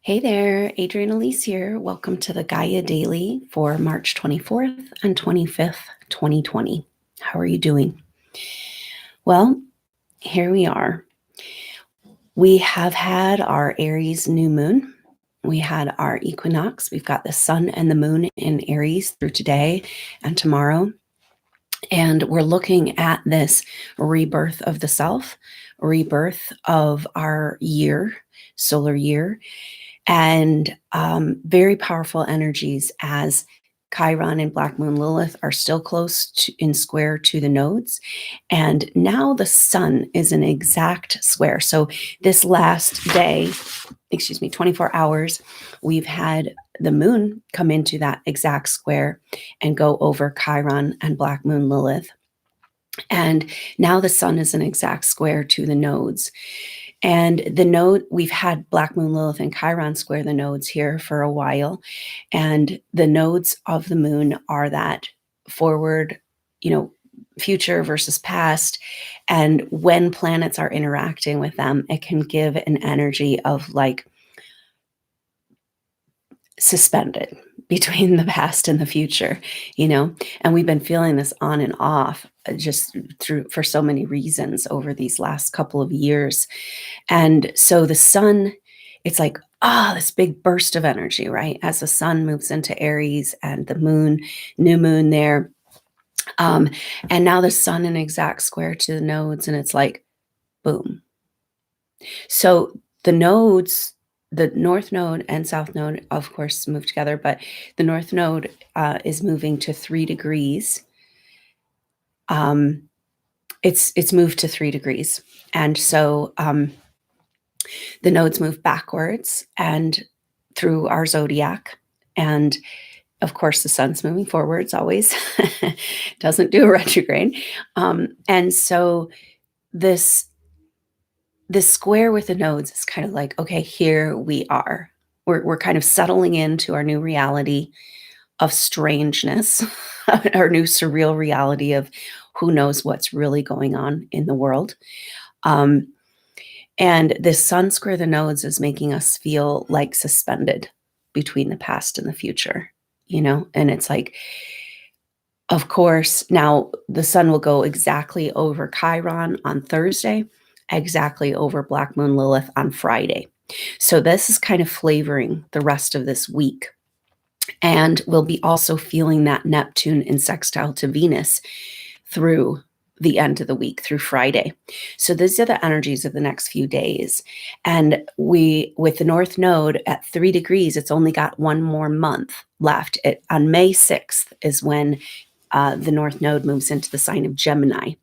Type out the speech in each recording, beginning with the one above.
Hey there, Adrienne Elise here. Welcome to the Gaia Daily for March 24th and 25th, 2020. How are you doing? Well, here we are. We have had our Aries new moon. We had our equinox. We've got the sun and the moon in Aries through today and tomorrow. And we're looking at this rebirth of the self, rebirth of our year, solar year, and very powerful energies as Chiron and Black Moon Lilith are still close in square to the nodes. And now the sun is an exact square. So this last day, 24 hours, we've had the moon come into that exact square and go over Chiron and Black Moon Lilith. And now the sun is an exact square to the nodes. And the node, we've had Black Moon Lilith and Chiron square the nodes here for a while. And the nodes of the moon are that forward, future versus past. And when planets are interacting with them, it can give an energy of like suspended between the past and the future, and we've been feeling this on and off just for so many reasons over these last couple of years. And so the sun, it's like, this big burst of energy, right? As the sun moves into Aries and the moon, new moon there. And now the sun in exact square to the nodes, and it's like, boom. So the nodes, the north node and south node, of course, move together, but the north node is moving to 3 degrees. It's moved to 3 degrees. And so the nodes move backwards and through our zodiac. And of course, the sun's moving forwards always, doesn't do a retrograde. And so this square with the nodes is kind of like, okay, here we are. We're kind of settling into our new reality of strangeness, our new surreal reality of who knows what's really going on in the world. And this sun square the nodes is making us feel like suspended between the past and the future, and it's like, of course, now the sun will go exactly over Chiron on Thursday, exactly over Black Moon Lilith on Friday. So this is kind of flavoring the rest of this week. And we'll be also feeling that Neptune in sextile to Venus through the end of the week, through Friday. So these are the energies of the next few days. And with the North Node at 3 degrees, it's only got one more month left. On May 6th is when the North Node moves into the sign of Gemini.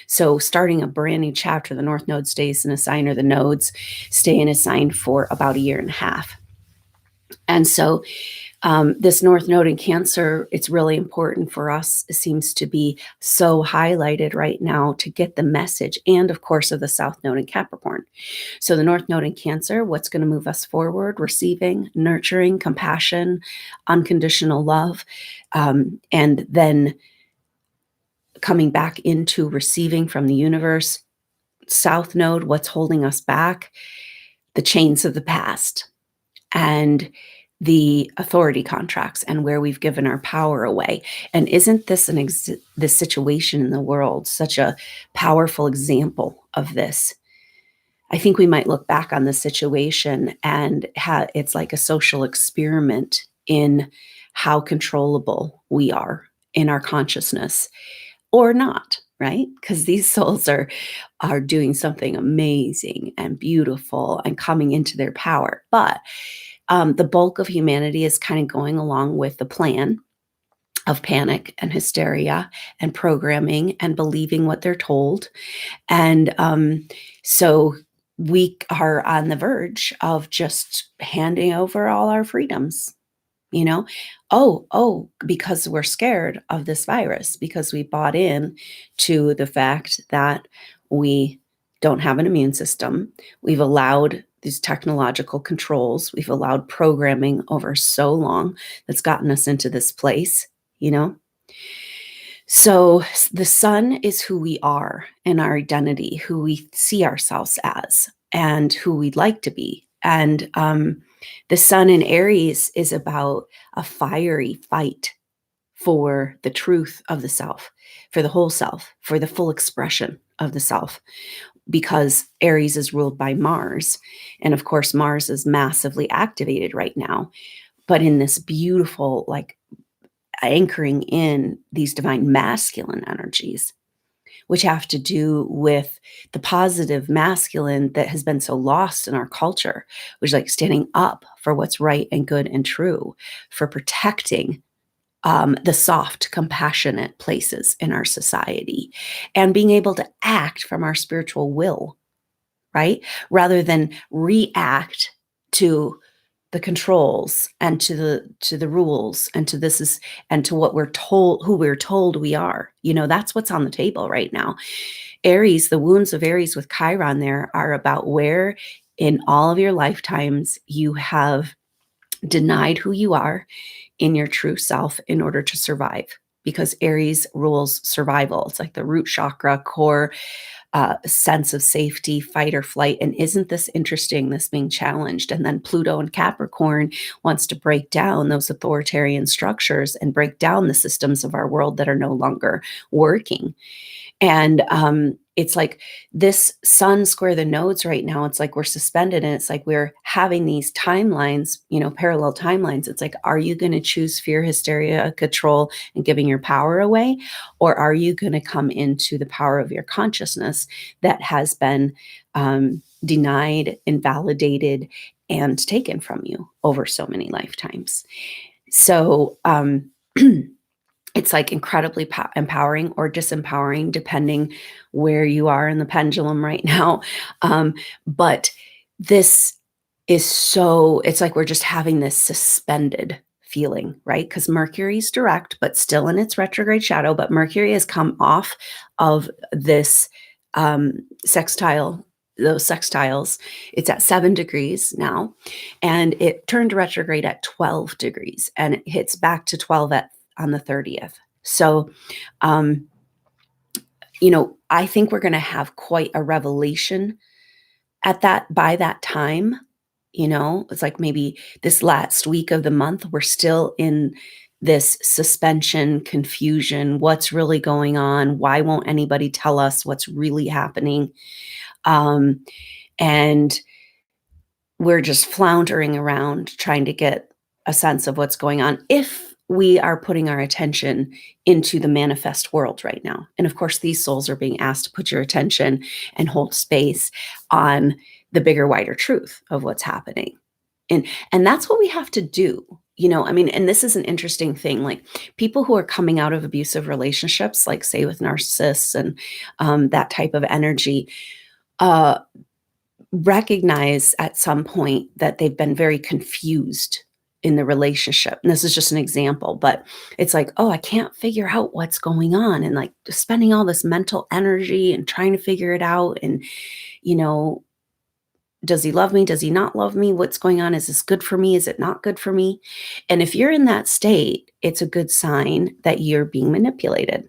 So starting a brand new chapter, the North Node stays in a sign, or the nodes stay in a sign for about a year and a half. And so this North Node in Cancer, it's really important for us. It seems to be so highlighted right now to get the message, and of course of the South Node in Capricorn. So the North Node in Cancer, what's going to move us forward? Receiving, nurturing, compassion, unconditional love, and then coming back into receiving from the universe. South Node, what's holding us back? The chains of the past and the authority contracts and where we've given our power away. And isn't this this situation in the world such a powerful example of this? I think we might look back on the situation and it's like a social experiment in how controllable we are in our consciousness, or not, right? Because these souls are doing something amazing and beautiful and coming into their power. But the bulk of humanity is kind of going along with the plan of panic and hysteria and programming and believing what they're told. And so we are on the verge of just handing over all our freedoms, because we're scared of this virus, because we bought in to the fact that we don't have an immune system. We've allowed these technological controls. We've allowed programming over so long that's gotten us into this place, So the sun is who we are and our identity, who we see ourselves as, and who we'd like to be. And The sun in Aries is about a fiery fight for the truth of the self, for the whole self, for the full expression of the self, because Aries is ruled by Mars. And of course, Mars is massively activated right now, but in this beautiful, like anchoring in these divine masculine energies, which have to do with the positive masculine that has been so lost in our culture, which is like standing up for what's right and good and true, for protecting the soft, compassionate places in our society, and being able to act from our spiritual will, right? Rather than react to the controls and to the rules and to this is and to what we're told, who we're told we are. That's what's on the table right now. Aries, the wounds of Aries with Chiron there are about where in all of your lifetimes you have denied who you are in your true self in order to survive, because Aries rules survival. It's like the root chakra, core sense of safety, fight or flight. And isn't this interesting, this being challenged? And then Pluto and Capricorn wants to break down those authoritarian structures and break down the systems of our world that are no longer working. And it's like this sun square the nodes right now. It's like we're suspended, and it's like we're having these timelines, parallel timelines. It's like, are you going to choose fear, hysteria, control, and giving your power away? Or are you going to come into the power of your consciousness that has been denied, invalidated, and taken from you over so many lifetimes? So, it's like incredibly empowering or disempowering, depending where you are in the pendulum right now. But this is it's like we're just having this suspended feeling, right? Because Mercury's direct, but still in its retrograde shadow. But Mercury has come off of this sextile, those sextiles. It's at 7 degrees now, and it turned retrograde at 12 degrees, and it hits back to 12 on the 30th. So, I think we're going to have quite a revelation by that time. It's like maybe this last week of the month, we're still in this suspension, confusion. What's really going on? Why won't anybody tell us what's really happening? And we're just floundering around trying to get a sense of what's going on, if we are putting our attention into the manifest world right now. And of course, these souls are being asked to put your attention and hold space on the bigger, wider truth of what's happening. And that's what we have to do. And this is an interesting thing, like people who are coming out of abusive relationships, like say with narcissists and that type of energy, recognize at some point that they've been very confused in the relationship. And this is just an example, but it's like, oh, I can't figure out what's going on. And like spending all this mental energy and trying to figure it out. And, does he love me? Does he not love me? What's going on? Is this good for me? Is it not good for me? And if you're in that state, it's a good sign that you're being manipulated.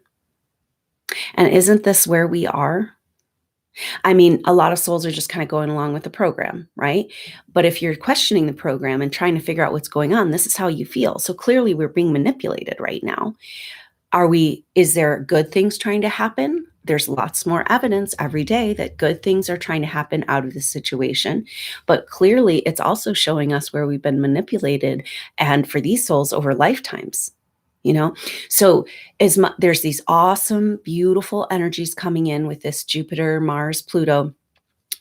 And isn't this where we are? I mean, a lot of souls are just kind of going along with the program, right? But if you're questioning the program and trying to figure out what's going on, this is how you feel. So clearly we're being manipulated right now. Is there good things trying to happen? There's lots more evidence every day that good things are trying to happen out of this situation. But clearly it's also showing us where we've been manipulated, and for these souls over lifetimes. So there's these awesome, beautiful energies coming in with this Jupiter, Mars, Pluto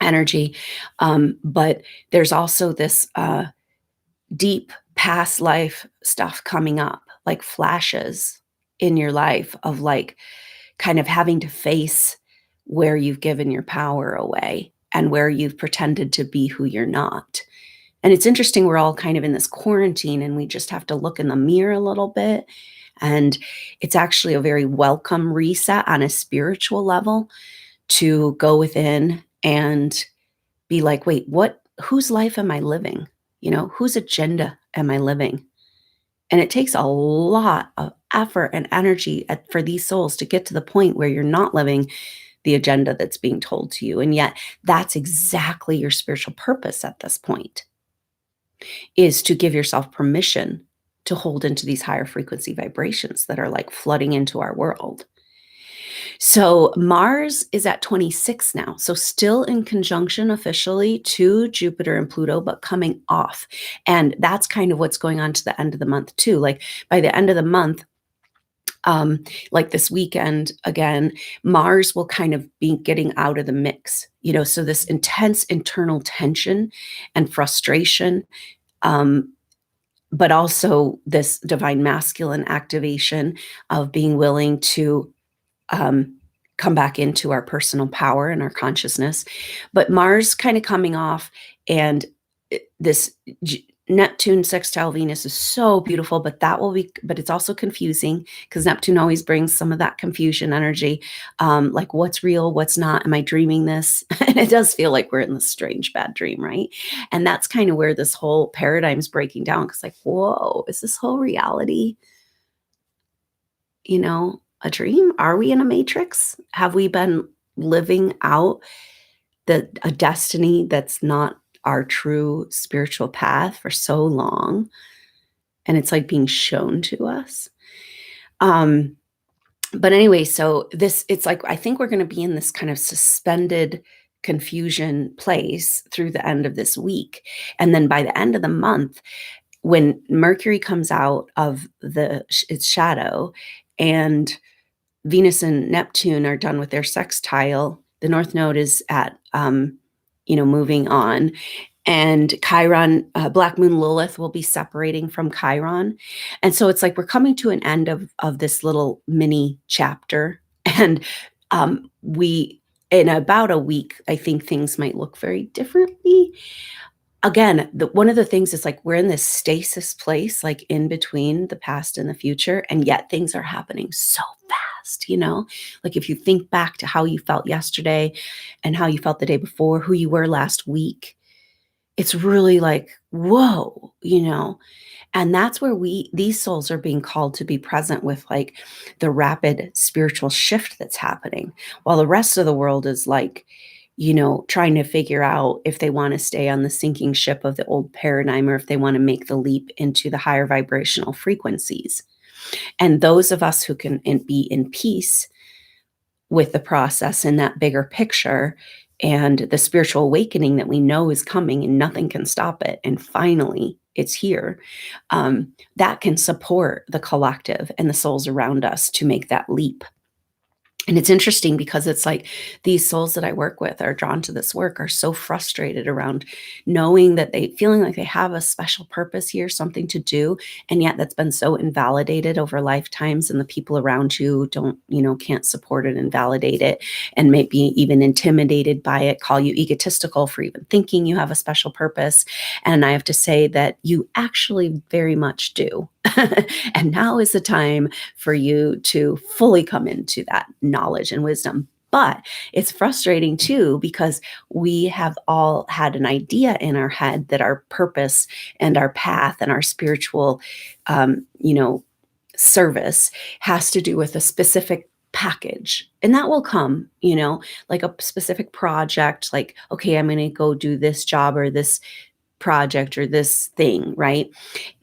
energy. But there's also this deep past life stuff coming up, like flashes in your life of like kind of having to face where you've given your power away and where you've pretended to be who you're not. And it's interesting, we're all kind of in this quarantine and we just have to look in the mirror a little bit. And it's actually a very welcome reset on a spiritual level to go within and be like, wait, whose life am I living? Whose agenda am I living? And it takes a lot of effort and energy for these souls to get to the point where you're not living the agenda that's being told to you. And yet that's exactly your spiritual purpose at this point. is to give yourself permission to hold into these higher frequency vibrations that are like flooding into our world. So Mars is at 26 now. So still in conjunction officially to Jupiter and Pluto, but coming off. And that's kind of what's going on to the end of the month too. Like by the end of the month, like this weekend again, Mars will kind of be getting out of the mix, so this intense internal tension and frustration, but also this divine masculine activation of being willing to come back into our personal power and our consciousness. But Mars kind of coming off, and this Neptune sextile Venus is so beautiful, but but it's also confusing because Neptune always brings some of that confusion energy. Like what's real, what's not? Am I dreaming this? And it does feel like we're in this strange bad dream, right? And that's kind of where this whole paradigm's breaking down, because like, whoa, is this whole reality, a dream? Are we in a matrix? Have we been living out a destiny that's not our true spiritual path for so long? And it's like being shown to us. But anyway, so it's like, I think we're going to be in this kind of suspended confusion place through the end of this week. And then by the end of the month, when Mercury comes out of its shadow and Venus and Neptune are done with their sextile, the North Node is at, moving on. And Chiron, Black Moon Lilith will be separating from Chiron. And so it's like we're coming to an end of this little mini chapter. And in about a week, I think things might look very differently. Again, one of the things is like we're in this stasis place, like in between the past and the future, and yet things are happening so fast, like if you think back to how you felt yesterday and how you felt the day before, who you were last week, it's really like, whoa, and that's where these souls are being called to be present with like the rapid spiritual shift that's happening, while the rest of the world is like, trying to figure out if they want to stay on the sinking ship of the old paradigm or if they want to make the leap into the higher vibrational frequencies. And those of us who can be in peace with the process and that bigger picture and the spiritual awakening that we know is coming and nothing can stop it, and finally it's here, that can support the collective and the souls around us to make that leap. And it's interesting because it's like these souls that I work with are drawn to this work are so frustrated around knowing that feeling like they have a special purpose here, something to do. And yet that's been so invalidated over lifetimes, and the people around you don't, can't support it and validate it, and maybe even intimidated by it, call you egotistical for even thinking you have a special purpose. And I have to say that you actually very much do. And now is the time for you to fully come into that knowledge and wisdom. But it's frustrating too, because we have all had an idea in our head that our purpose and our path and our spiritual, service has to do with a specific package. And that will come, like a specific project, like, okay, I'm going to go do this job or this project or this thing, right?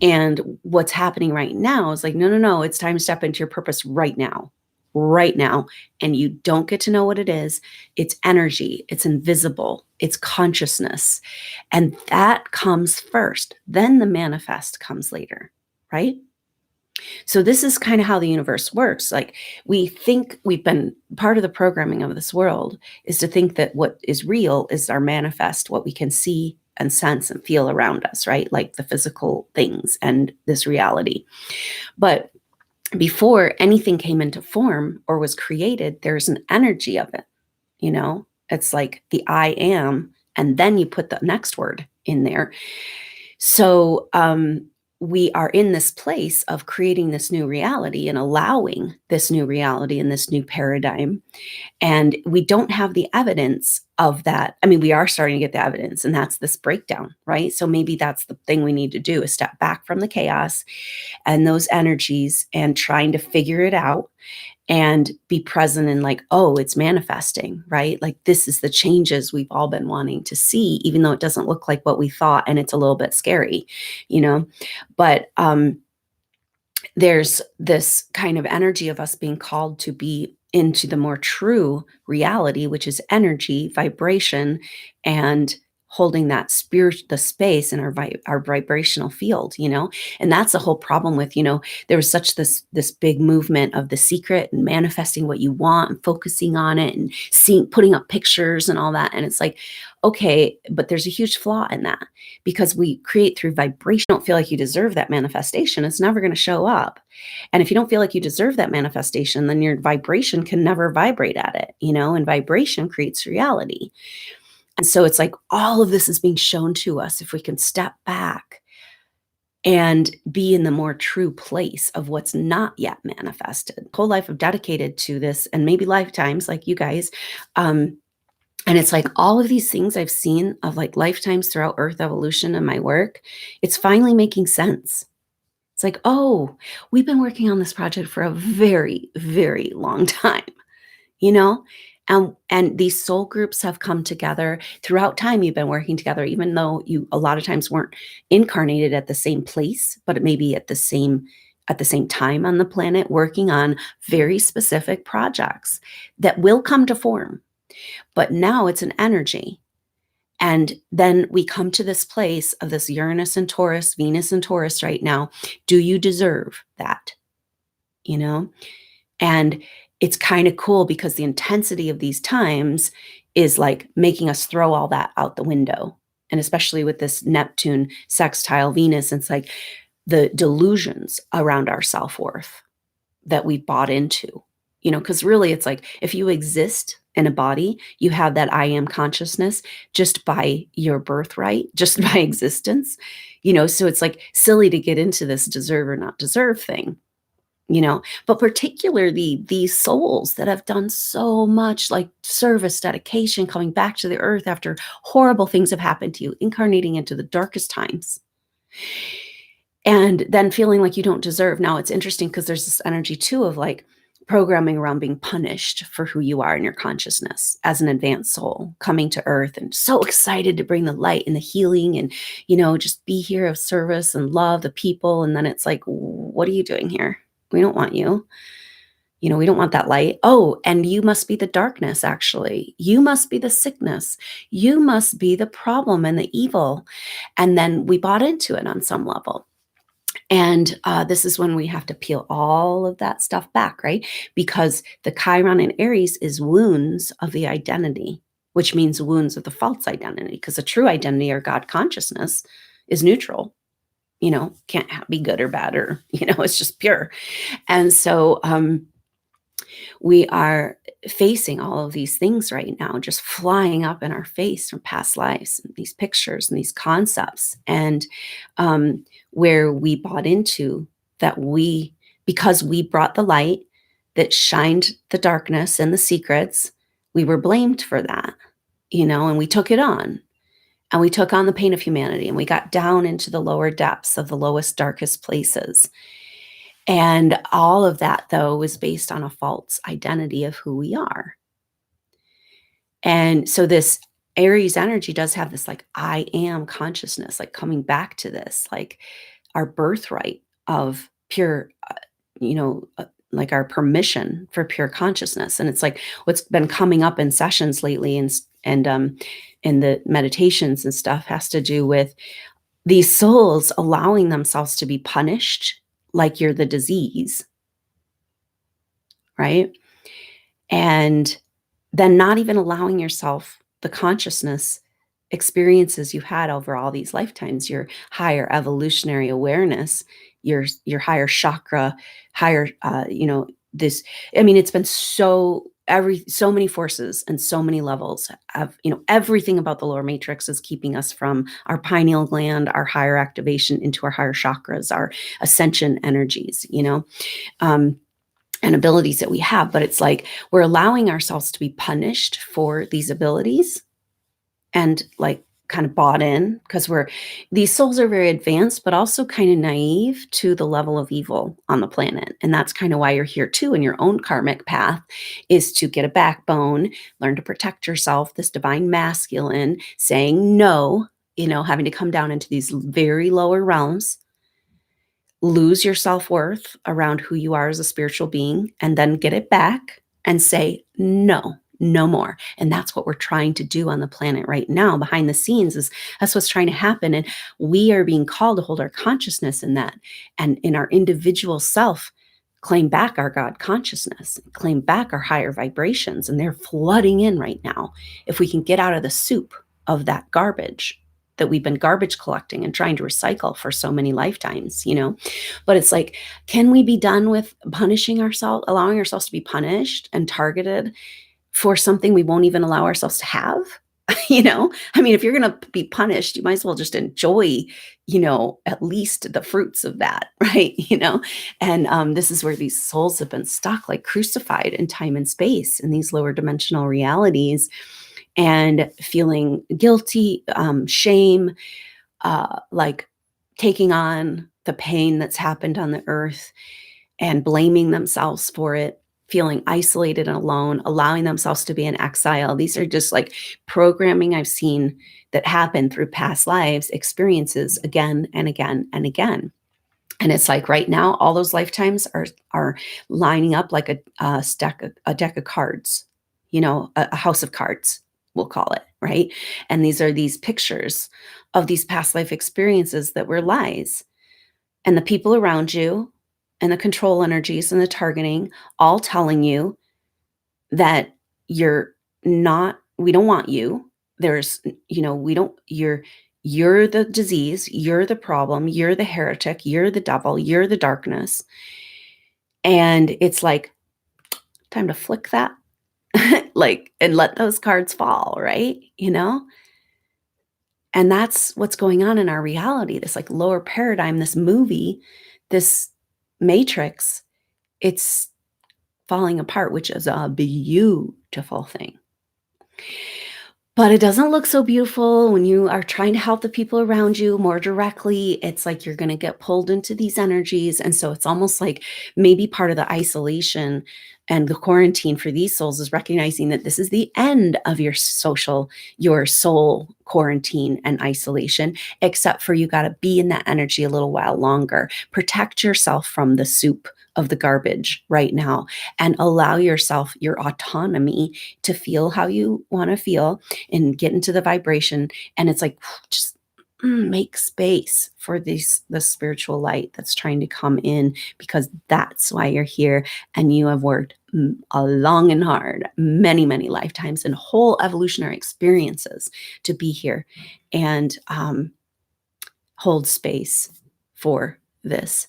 And what's happening right now is like, no, it's time to step into your purpose right now. And you don't get to know what it is. It's energy, it's invisible, it's consciousness. And that comes first. Then the manifest comes later, right? So this is kind of how the universe works. Like we think we've been part of the programming of this world is to think that what is real is our manifest, what we can see and sense and feel around us, right? Like the physical things and this reality. But before anything came into form or was created, there's an energy of it, It's like the I am, and then you put the next word in there. So we are in this place of creating this new reality and allowing this new reality and this new paradigm. And we don't have the evidence of that. I mean, we are starting to get the evidence, and that's this breakdown, right? So maybe that's the thing we need to do, is step back from the chaos and those energies and trying to figure it out and be present in like, oh, it's manifesting, right? Like this is the changes we've all been wanting to see, even though it doesn't look like what we thought, and it's a little bit scary, you know. But there's this kind of energy of us being called to be into the more true reality, which is energy, vibration, and holding that spirit, the space in our vibrational field, you know. And that's the whole problem with, you know, there was such this big movement of The Secret and manifesting what you want and focusing on it and seeing, putting up pictures and all that. And it's like, okay, but there's a huge flaw in that, because we create through vibration. Don't feel like you deserve that manifestation, it's never going to show up. And if you don't feel like you deserve that manifestation, then your vibration can never vibrate at it, you know, and vibration creates reality. And so it's like all of this is being shown to us if we can step back and be in the more true place of what's not yet manifested. Whole life of dedicated to this, and maybe lifetimes like you guys. And it's like all of these things I've seen of like lifetimes throughout Earth evolution and my work, it's finally making sense. It's like, oh, we've been working on this project for a very, very long time, you know? And these soul groups have come together throughout time. You've been working together, even though you a lot of times weren't incarnated at the same place, but it may be at the same time on the planet, working on very specific projects that will come to form. But now it's an energy. And then we come to this place of this Uranus and Taurus, Venus and Taurus right now. Do you deserve that? You know? And it's kind of cool because the intensity of these times is like making us throw all that out the window. And especially with this Neptune sextile Venus, it's like the delusions around our self-worth that we bought into, you know, because really it's like if you exist in a body, you have that I am consciousness just by your birthright, just by existence, you know. So it's like silly to get into this deserve or not deserve thing, you know. But particularly these souls that have done so much like service, dedication, coming back to the earth after horrible things have happened to you, incarnating into the darkest times, and then feeling like you don't deserve. Now it's interesting because there's this energy too of like programming around being punished for who you are in your consciousness as an advanced soul coming to earth and so excited to bring the light and the healing and, you know, just be here of service and love the people. And then it's like, what are you doing here? We don't want you. You know, we don't want that light. Oh, and you must be the darkness, actually. You must be the sickness. You must be the problem and the evil. And then we bought into it on some level. And this is when we have to peel all of that stuff back, right? Because the Chiron in Aries is wounds of the identity, which means wounds of the false identity, because the true identity or God consciousness is neutral, you know, can't be good or bad, or, you know, it's just pure. And so we are facing all of these things right now, just flying up in our face from past lives, and these pictures and these concepts, and where we bought into that because we brought the light that shined the darkness and the secrets, we were blamed for that, you know, and we took it on. And we took on the pain of humanity, and we got down into the lower depths of the lowest, darkest places. And all of that, though, was based on a false identity of who we are. And so this Aries energy does have this like I am consciousness, like coming back to this, like our birthright of pure, you know, like our permission for pure consciousness. And it's like what's been coming up in sessions lately and in the meditations and stuff has to do with these souls allowing themselves to be punished like you're the disease, right? And then not even allowing yourself the consciousness experiences you've had over all these lifetimes, your higher evolutionary awareness, your higher chakra, higher, you know, this, I mean, it's been so many forces and so many levels of, you know, everything about the lower matrix is keeping us from our pineal gland, our higher activation into our higher chakras, our ascension energies, you know, and abilities that we have. But it's like we're allowing ourselves to be punished for these abilities and like kind of bought in because these souls are very advanced, but also kind of naive to the level of evil on the planet. And that's kind of why you're here too in your own karmic path, is to get a backbone, learn to protect yourself, this divine masculine, saying no, having to come down into these very lower realms, lose your self-worth around who you are as a spiritual being, and then get it back and say, no, no more. And that's what we're trying to do on the planet right now. Behind the scenes that's what's trying to happen. And we are being called to hold our consciousness in that, and in our individual self, claim back our God consciousness, claim back our higher vibrations. And they're flooding in right now. If we can get out of the soup of that garbage that we've been garbage collecting and trying to recycle for so many lifetimes, but it's like, can we be done with punishing ourselves, allowing ourselves to be punished and targeted for something we won't even allow ourselves to have? I mean, if you're going to be punished, you might as well just enjoy, at least the fruits of that, right? And this is where these souls have been stuck, like crucified in time and space in these lower dimensional realities, and feeling guilty, shame, like taking on the pain that's happened on the earth and blaming themselves for it, feeling isolated and alone, allowing themselves to be in exile. These are just like programming I've seen that happen through past lives, experiences again and again and again. And it's like right now, all those lifetimes are lining up like a deck of cards, a house of cards, we'll call it, right? And these are these pictures of these past life experiences that were lies. And the people around you and the control energies and the targeting all telling you that we don't want you. You're the disease, you're the problem, you're the heretic, you're the devil, you're the darkness. And it's like, time to flick that, and let those cards fall, right? And that's what's going on in our reality, this like lower paradigm, this movie, this matrix, it's falling apart, which is a beautiful thing. But it doesn't look so beautiful when you are trying to help the people around you more directly. It's like you're going to get pulled into these energies. And so it's almost like maybe part of the isolation and the quarantine for these souls is recognizing that this is the end of your soul quarantine and isolation, except for you got to be in that energy a little while longer. Protect yourself from the soup of the garbage right now and allow yourself your autonomy to feel how you want to feel and get into the vibration. And it's like, just make space for the spiritual light that's trying to come in, because that's why you're here. And you have worked long and hard, many, many lifetimes and whole evolutionary experiences to be here and hold space for this.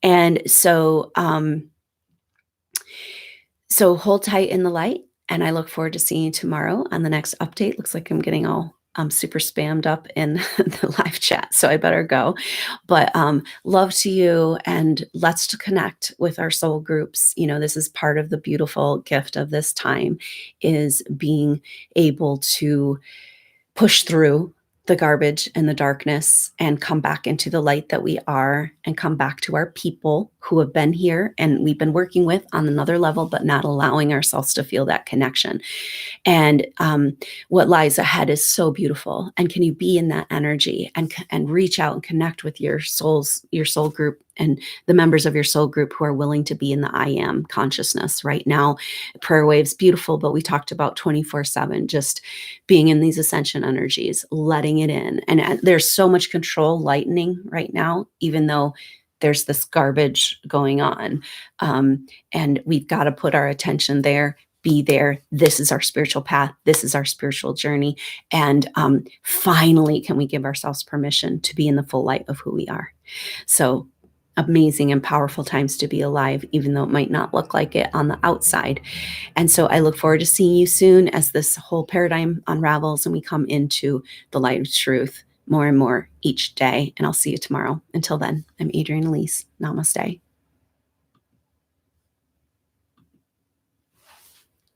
And so, so hold tight in the light, and I look forward to seeing you tomorrow on the next update. Looks like I'm getting all super spammed up in the live chat, so I better go. But love to you, and let's connect with our soul groups. This is part of the beautiful gift of this time, is being able to push through the garbage and the darkness and come back into the light that we are, and come back to our people who have been here and we've been working with on another level, but not allowing ourselves to feel that connection. And what lies ahead is so beautiful. And can you be in that energy and reach out and connect with your soul group and the members of your soul group who are willing to be in the I am consciousness right now. Prayer waves, beautiful, but we talked about 24/7, just being in these ascension energies, letting it in. And there's so much control lightening right now, even though there's this garbage going on. And we've got to put our attention there, be there. This is our spiritual path. This is our spiritual journey. And finally, can we give ourselves permission to be in the full light of who we are? So amazing and powerful times to be alive, even though it might not look like it on the outside. And so I look forward to seeing you soon as this whole paradigm unravels and we come into the light of truth more and more each day. And I'll see you tomorrow. Until then, I'm Adrienne Elise. Namaste.